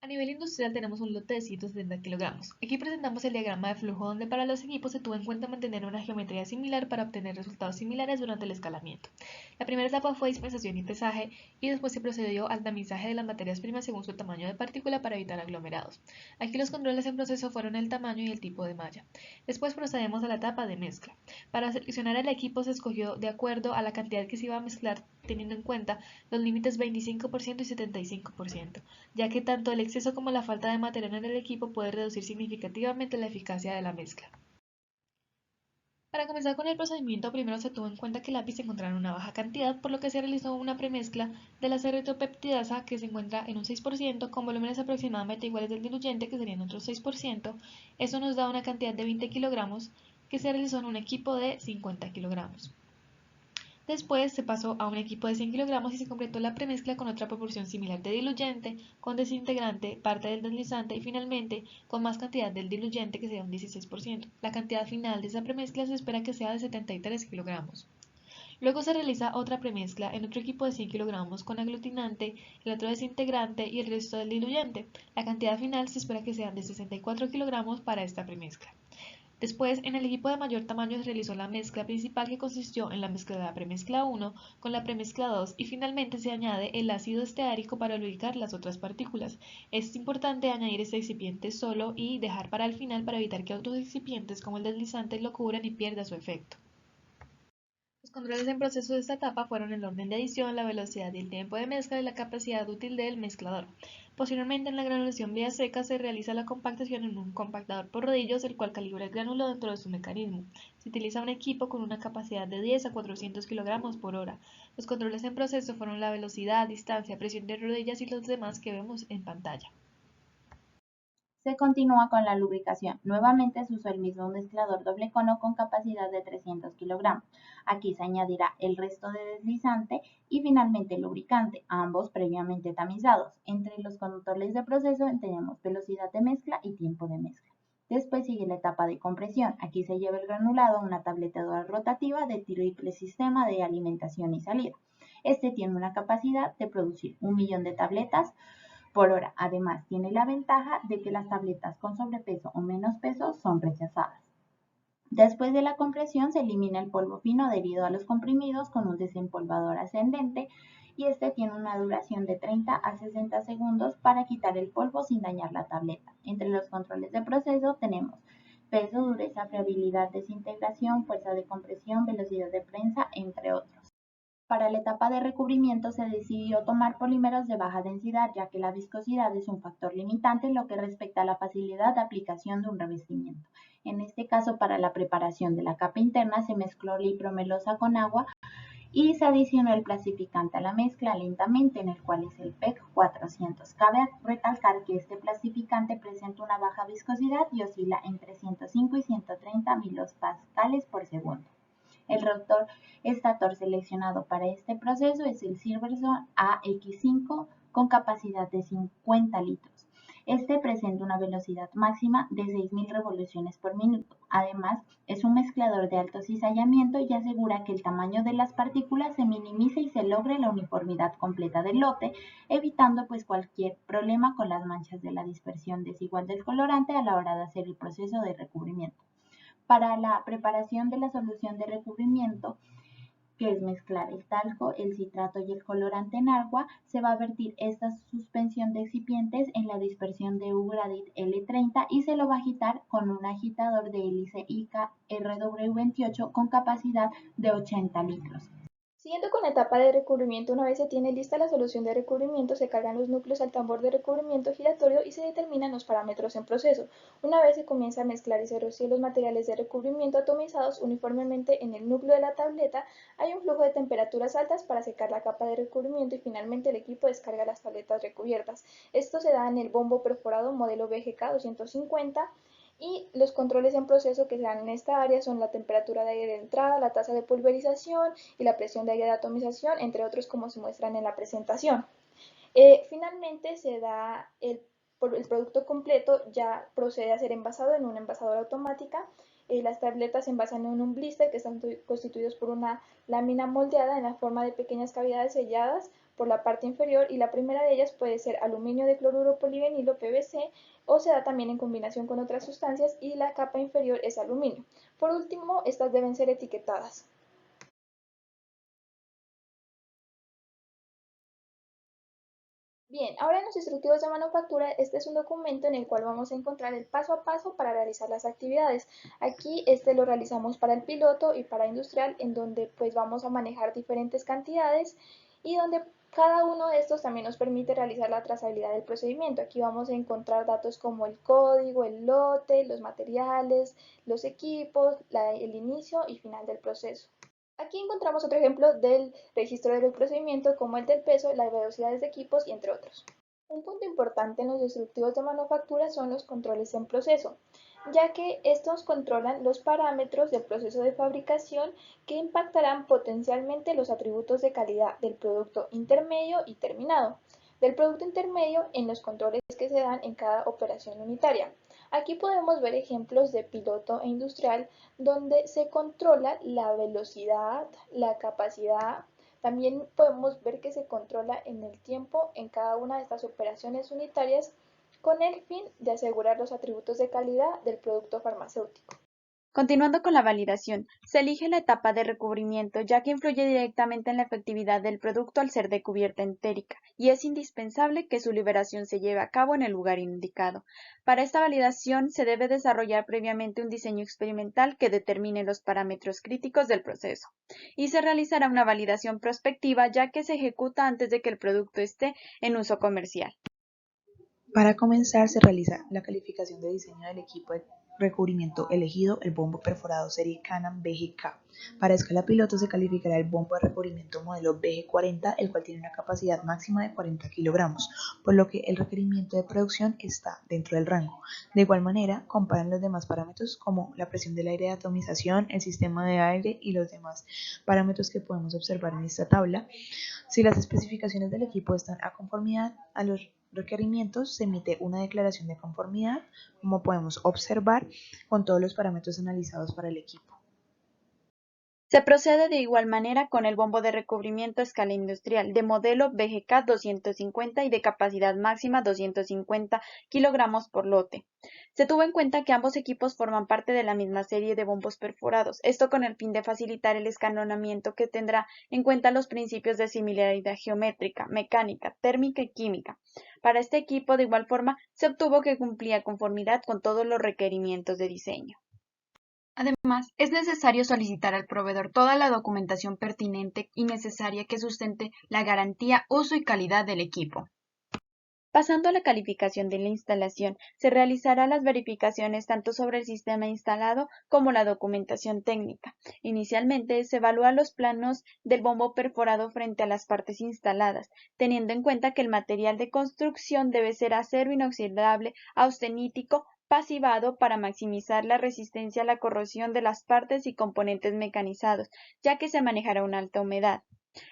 A nivel industrial tenemos un lote de 170 kilogramos. Aquí presentamos el diagrama de flujo donde para los equipos se tuvo en cuenta mantener una geometría similar para obtener resultados similares durante el escalamiento. La primera etapa fue dispensación y pesaje y después se procedió al tamizaje de las materias primas según su tamaño de partícula para evitar aglomerados. Aquí los controles en proceso fueron el tamaño y el tipo de malla. Después procedemos a la etapa de mezcla. Para seleccionar el equipo se escogió de acuerdo a la cantidad que se iba a mezclar teniendo en cuenta los límites 25% y 75%, ya que tanto el exceso como la falta de material en el equipo puede reducir significativamente la eficacia de la mezcla. Para comenzar con el procedimiento, primero se tuvo en cuenta que el lápiz se encontraba en una baja cantidad, por lo que se realizó una premezcla de la eritropeptidasa que se encuentra en un 6%, con volúmenes aproximadamente iguales del diluyente, que serían otros 6%. Eso nos da una cantidad de 20 kilogramos que se realizó en un equipo de 50 kilogramos. Después se pasó a un equipo de 100 kilogramos y se completó la premezcla con otra proporción similar de diluyente, con desintegrante, parte del deslizante y finalmente con más cantidad del diluyente, que sería un 16%. La cantidad final de esa premezcla se espera que sea de 73 kilogramos. Luego se realiza otra premezcla en otro equipo de 100 kilogramos con aglutinante, el otro desintegrante y el resto del diluyente. La cantidad final se espera que sean de 64 kilogramos para esta premezcla. Después, en el equipo de mayor tamaño se realizó la mezcla principal, que consistió en la mezcla de la premezcla 1 con la premezcla 2 y finalmente se añade el ácido esteárico para lubricar las otras partículas. Es importante añadir este excipiente solo y dejar para el final para evitar que otros excipientes como el deslizante lo cubran y pierda su efecto. Los controles en proceso de esta etapa fueron el orden de adición, la velocidad y el tiempo de mezcla y la capacidad útil del mezclador. Posteriormente, en la granulación vía seca se realiza la compactación en un compactador por rodillos, el cual calibra el gránulo dentro de su mecanismo. Se utiliza un equipo con una capacidad de 10 a 400 kilogramos por hora. Los controles en proceso fueron la velocidad, distancia, presión de rodillas y los demás que vemos en pantalla. Se continúa con la lubricación. Nuevamente se usó el mismo mezclador doble cono con capacidad de 300 kilogramos. Aquí se añadirá el resto de deslizante y finalmente el lubricante, ambos previamente tamizados. Entre los controles de proceso tenemos velocidad de mezcla y tiempo de mezcla. Después sigue la etapa de compresión. Aquí se lleva el granulado a una tabletadora rotativa de triple sistema de alimentación y salida. Este tiene una capacidad de producir 1.000.000 de tabletas por hora. Además, tiene la ventaja de que las tabletas con sobrepeso o menos peso son rechazadas. Después de la compresión se elimina el polvo fino adherido a los comprimidos con un desempolvador ascendente y este tiene una duración de 30 a 60 segundos para quitar el polvo sin dañar la tableta. Entre los controles de proceso tenemos peso, dureza, friabilidad, desintegración, fuerza de compresión, velocidad de prensa, entre otros. Para la etapa de recubrimiento se decidió tomar polímeros de baja densidad, ya que la viscosidad es un factor limitante en lo que respecta a la facilidad de aplicación de un revestimiento. En este caso, para la preparación de la capa interna se mezcló lipromelosa con agua y se adicionó el plastificante a la mezcla lentamente, en el cual es el PEC 400. Cabe recalcar que este plastificante presenta una baja viscosidad y oscila entre 105 y 130 milopascales por segundo. El rotor estator seleccionado para este proceso es el Silverson AX5 con capacidad de 50 litros. Este presenta una velocidad máxima de 6.000 revoluciones por minuto. Además, es un mezclador de alto cizallamiento y asegura que el tamaño de las partículas se minimice y se logre la uniformidad completa del lote, evitando cualquier problema con las manchas de la dispersión desigual del colorante a la hora de hacer el proceso de recubrimiento. Para la preparación de la solución de recubrimiento, que es mezclar el talco, el citrato y el colorante en agua, se va a vertir esta suspensión de excipientes en la dispersión de Ugradit L30 y se lo va a agitar con un agitador de hélice ICA RW28 con capacidad de 80 litros. Siguiendo con la etapa de recubrimiento, una vez se tiene lista la solución de recubrimiento, se cargan los núcleos al tambor de recubrimiento giratorio y se determinan los parámetros en proceso. Una vez se comienza a mezclar y se rocían los materiales de recubrimiento atomizados uniformemente en el núcleo de la tableta, hay un flujo de temperaturas altas para secar la capa de recubrimiento y finalmente el equipo descarga las tabletas recubiertas. Esto se da en el bombo perforado modelo BGK 250. Y los controles en proceso que se dan en esta área son la temperatura de aire de entrada, la tasa de pulverización y la presión de aire de atomización, entre otros como se muestran en la presentación. Finalmente se da el producto completo, ya procede a ser envasado en una envasadora automática. Las tabletas se envasan en un blister que están constituidos por una lámina moldeada en la forma de pequeñas cavidades selladas por la parte inferior y la primera de ellas puede ser aluminio de cloruro polivinilo PVC o se da también en combinación con otras sustancias y la capa inferior es aluminio. Por último, estas deben ser etiquetadas. Bien, ahora en los instructivos de manufactura, este es un documento en el cual vamos a encontrar el paso a paso para realizar las actividades. Aquí este lo realizamos para el piloto y para industrial, en donde pues vamos a manejar diferentes cantidades y donde cada uno de estos también nos permite realizar la trazabilidad del procedimiento. Aquí vamos a encontrar datos como el código, el lote, los materiales, los equipos, el inicio y final del proceso. Aquí encontramos otro ejemplo del registro del procedimiento como el del peso, las velocidades de equipos y entre otros. Un punto importante en los instructivos de manufactura son los controles en proceso, ya que estos controlan los parámetros del proceso de fabricación que impactarán potencialmente los atributos de calidad del producto intermedio y terminado. Del producto intermedio en los controles que se dan en cada operación unitaria. Aquí podemos ver ejemplos de piloto e industrial donde se controla la velocidad, la capacidad. También podemos ver que se controla en el tiempo en cada una de estas operaciones unitarias con el fin de asegurar los atributos de calidad del producto farmacéutico. Continuando con la validación, se elige la etapa de recubrimiento ya que influye directamente en la efectividad del producto al ser de cubierta entérica y es indispensable que su liberación se lleve a cabo en el lugar indicado. Para esta validación se debe desarrollar previamente un diseño experimental que determine los parámetros críticos del proceso y se realizará una validación prospectiva ya que se ejecuta antes de que el producto esté en uso comercial. Para comenzar, se realiza la calificación de diseño del equipo de recubrimiento elegido, el bombo perforado serie Canon BGK. Para escala piloto se calificará el bombo de recubrimiento modelo BG40, el cual tiene una capacidad máxima de 40 kg, por lo que el requerimiento de producción está dentro del rango. De igual manera, comparan los demás parámetros como la presión del aire de atomización, el sistema de aire y los demás parámetros que podemos observar en esta tabla. Si las especificaciones del equipo están a conformidad a los requerimientos, se emite una declaración de conformidad, como podemos observar, con todos los parámetros analizados para el equipo. Se procede de igual manera con el bombo de recubrimiento a escala industrial de modelo BGK 250 y de capacidad máxima 250 kg por lote. Se tuvo en cuenta que ambos equipos forman parte de la misma serie de bombos perforados, esto con el fin de facilitar el escalonamiento que tendrá en cuenta los principios de similaridad geométrica, mecánica, térmica y química. Para este equipo, de igual forma, se obtuvo que cumplía conformidad con todos los requerimientos de diseño. Además, es necesario solicitar al proveedor toda la documentación pertinente y necesaria que sustente la garantía, uso y calidad del equipo. Pasando a la calificación de la instalación, se realizará las verificaciones tanto sobre el sistema instalado como la documentación técnica. Inicialmente, se evalúan los planos del bombo perforado frente a las partes instaladas, teniendo en cuenta que el material de construcción debe ser acero inoxidable, austenítico, pasivado para maximizar la resistencia a la corrosión de las partes y componentes mecanizados, ya que se manejará una alta humedad.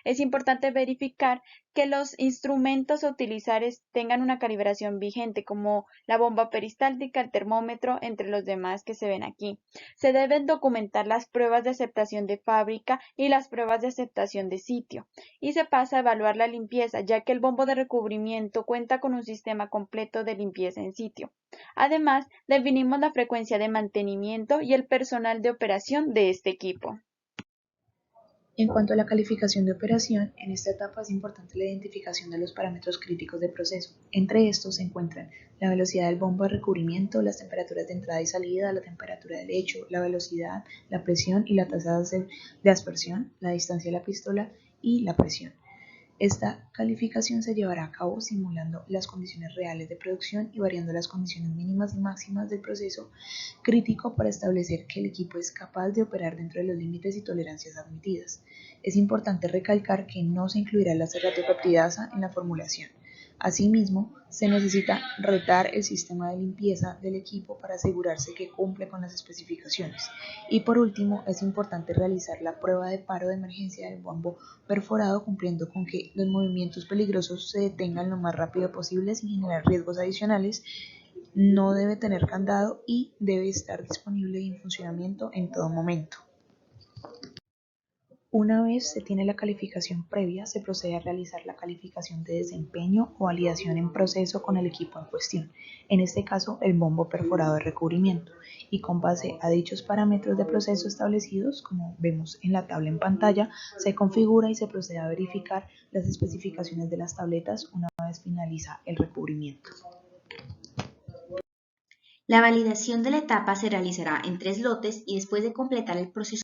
Es importante verificar que los instrumentos a utilizar tengan una calibración vigente, como la bomba peristáltica, el termómetro, entre los demás que se ven aquí. Se deben documentar las pruebas de aceptación de fábrica y las pruebas de aceptación de sitio. Y se pasa a evaluar la limpieza, ya que el bombo de recubrimiento cuenta con un sistema completo de limpieza en sitio. Además, definimos la frecuencia de mantenimiento y el personal de operación de este equipo. En cuanto a la calificación de operación, en esta etapa es importante la identificación de los parámetros críticos de proceso. Entre estos se encuentran la velocidad del bombo de recubrimiento, las temperaturas de entrada y salida, la temperatura del lecho, la velocidad, la presión y la tasa de aspersión, la distancia de la pistola y la presión. Esta calificación se llevará a cabo simulando las condiciones reales de producción y variando las condiciones mínimas y máximas del proceso crítico para establecer que el equipo es capaz de operar dentro de los límites y tolerancias admitidas. Es importante recalcar que no se incluirá la ceratopeptidasa en la formulación. Asimismo, se necesita retar el sistema de limpieza del equipo para asegurarse que cumple con las especificaciones. Y por último, es importante realizar la prueba de paro de emergencia del bombo perforado cumpliendo con que los movimientos peligrosos se detengan lo más rápido posible sin generar riesgos adicionales. No debe tener candado y debe estar disponible y en funcionamiento en todo momento. Una vez se tiene la calificación previa, se procede a realizar la calificación de desempeño o validación en proceso con el equipo en cuestión, en este caso el bombo perforado de recubrimiento, y con base a dichos parámetros de proceso establecidos, como vemos en la tabla en pantalla, se configura y se procede a verificar las especificaciones de las tabletas una vez finaliza el recubrimiento. La validación de la etapa se realizará en 3 lotes y después de completar el proceso